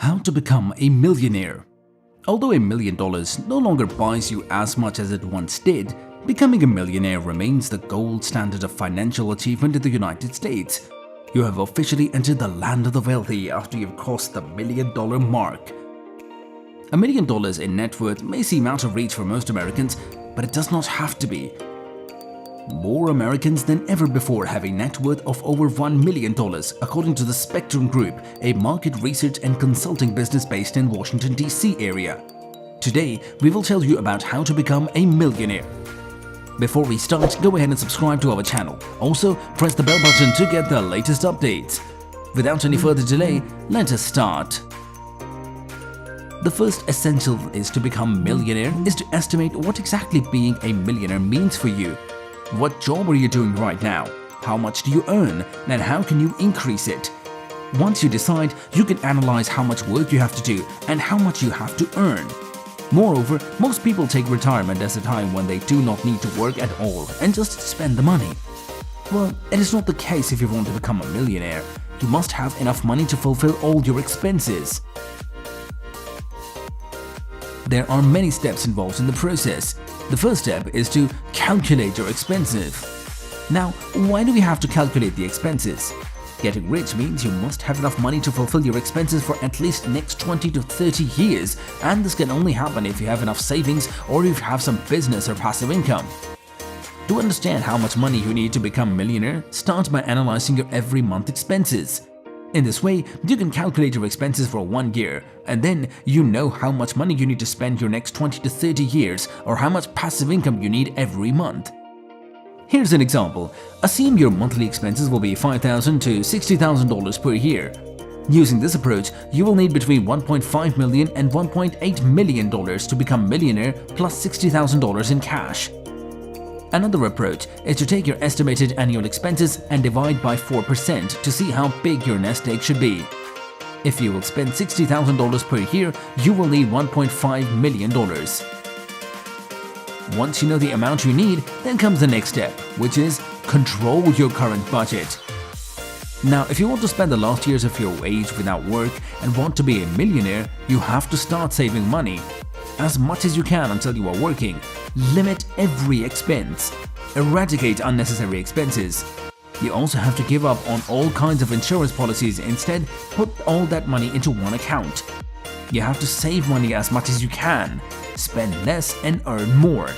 How to become a millionaire. Although $1 million no longer buys you as much as it once did, becoming a millionaire remains the gold standard of financial achievement in the United States. You have officially entered the land of the wealthy after you've crossed the $1 million mark. $1 million in net worth may seem out of reach for most Americans, but it does not have to be. More Americans than ever before have a net worth of over $1 million, according to the Spectrum Group, a market research and consulting business based in Washington, D.C. area. Today, we will tell you about how to become a millionaire. Before we start, go ahead and subscribe to our channel. Also, press the bell button to get the latest updates. Without any further delay, let us start. The first essential is to become a millionaire is to estimate what exactly being a millionaire means for you. What job are you doing right now? How much do you earn? And how can you increase it? Once you decide, you can analyze how much work you have to do and how much you have to earn. Moreover, most people take retirement as a time when they do not need to work at all and just spend the money. Well, it is not the case if you want to become a millionaire. You must have enough money to fulfill all your expenses. There are many steps involved in the process. The first step is to calculate your expenses. Now, why do we have to calculate the expenses? Getting rich means you must have enough money to fulfill your expenses for at least next 20 to 30 years, and this can only happen if you have enough savings or if you have some business or passive income. To understand how much money you need to become a millionaire, start by analyzing your every month expenses. In this way, you can calculate your expenses for 1 year, and then you know how much money you need to spend your next 20 to 30 years or how much passive income you need every month. Here's an example. Assume your monthly expenses will be $5,000 to $60,000 per year. Using this approach, you will need between $1.5 million and $1.8 million to become a millionaire plus $60,000 in cash. Another approach is to take your estimated annual expenses and divide by 4% to see how big your nest egg should be. If you will spend $60,000 per year, you will need $1.5 million. Once you know the amount you need, then comes the next step, which is control your current budget. Now, if you want to spend the last years of your age without work and want to be a millionaire, you have to start saving money. As much as you can until you are working. Limit every expense. Eradicate unnecessary expenses. You also have to give up on all kinds of insurance policies. Instead, put all that money into one account. You have to save money as much as you can. Spend less and earn more.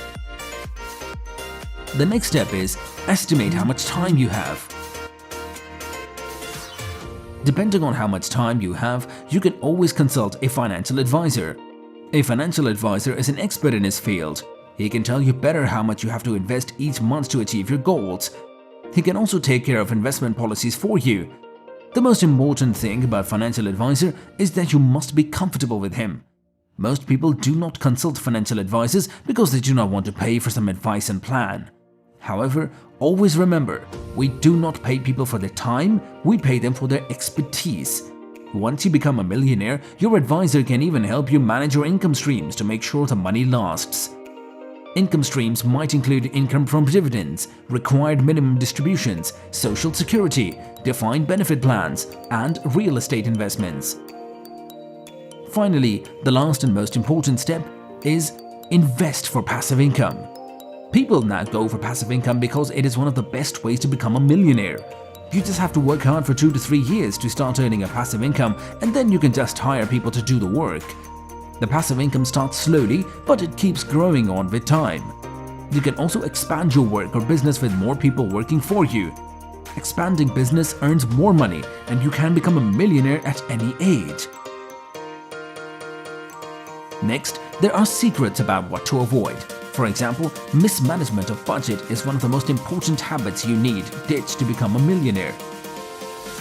The next step is estimate how much time you have. Depending on how much time you have, you can always consult a financial advisor. A financial advisor is an expert in his field. He can tell you better how much you have to invest each month to achieve your goals. He can also take care of investment policies for you. The most important thing about financial advisor is that you must be comfortable with him. Most people do not consult financial advisors because they do not want to pay for some advice and plan. However, always remember, we do not pay people for their time, we pay them for their expertise. Once you become a millionaire, your advisor can even help you manage your income streams to make sure the money lasts. Income streams might include income from dividends, required minimum distributions, social security, defined benefit plans, and real estate investments. Finally, the last and most important step is invest for passive income. People now go for passive income because it is one of the best ways to become a millionaire. You just have to work hard for 2 to 3 years to start earning a passive income, and then you can just hire people to do the work. The passive income starts slowly, but it keeps growing on with time. You can also expand your work or business with more people working for you. Expanding business earns more money, and you can become a millionaire at any age. Next, there are secrets about what to avoid. For example, mismanagement of budget is one of the most important habits you need to ditch to become a millionaire.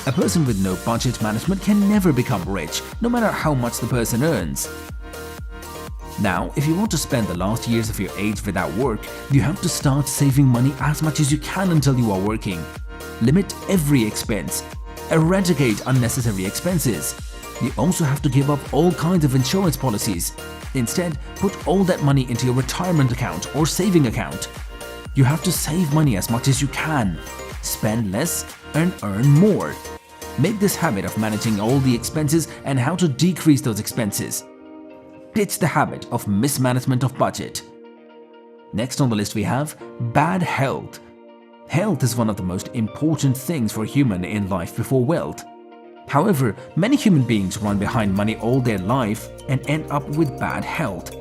A person with no budget management can never become rich, no matter how much the person earns. Now, if you want to spend the last years of your age without work, you have to start saving money as much as you can until you are working. Limit every expense. Eradicate unnecessary expenses. You also have to give up all kinds of insurance policies. Instead, put all that money into your retirement account or saving account. You have to save money as much as you can. Spend less and earn more. Make this habit of managing all the expenses and how to decrease those expenses. Ditch the habit of mismanagement of budget. Next on the list we have bad health. Health is one of the most important things for a human in life before wealth. However, many human beings run behind money all their life and end up with bad health.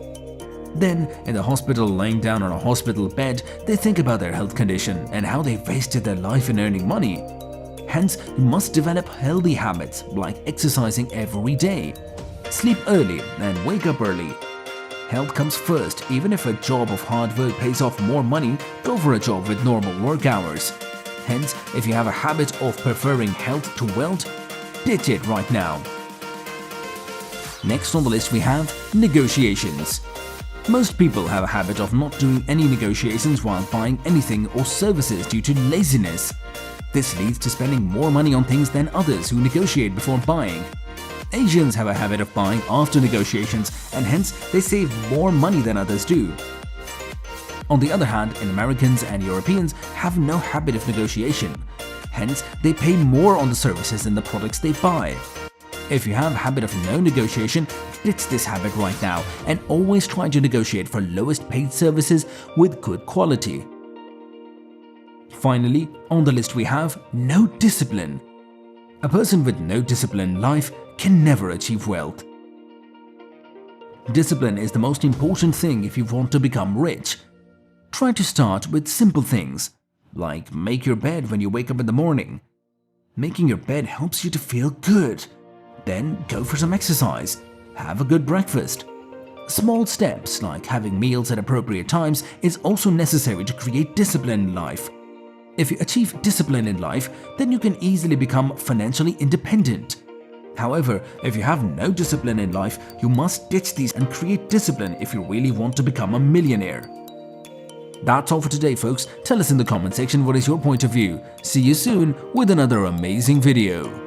Then, in the hospital, laying down on a hospital bed, they think about their health condition and how they wasted their life in earning money. Hence, you must develop healthy habits like exercising every day. Sleep early and wake up early. Health comes first. Even if a job of hard work pays off more money, go for a job with normal work hours. Hence, if you have a habit of preferring health to wealth, ditch it right now. Next on the list we have negotiations. Most people have a habit of not doing any negotiations while buying anything or services due to laziness. This leads to spending more money on things than others who negotiate before buying. Asians have a habit of buying after negotiations and hence they save more money than others do. On the other hand, Americans and Europeans have no habit of negotiation. Hence, they pay more on the services and the products they buy. If you have a habit of no negotiation, ditch this habit right now and always try to negotiate for lowest paid services with good quality. Finally, on the list we have no discipline. A person with no discipline in life can never achieve wealth. Discipline is the most important thing if you want to become rich. Try to start with simple things, like make your bed when you wake up in the morning. Making your bed helps you to feel good. Then go for some exercise. Have a good breakfast. Small steps like having meals at appropriate times is also necessary to create discipline in life. If you achieve discipline in life, then you can easily become financially independent. However, if you have no discipline in life, you must ditch these and create discipline if you really want to become a millionaire. That's all for today, folks. Tell us in the comment section what is your point of view. See you soon with another amazing video.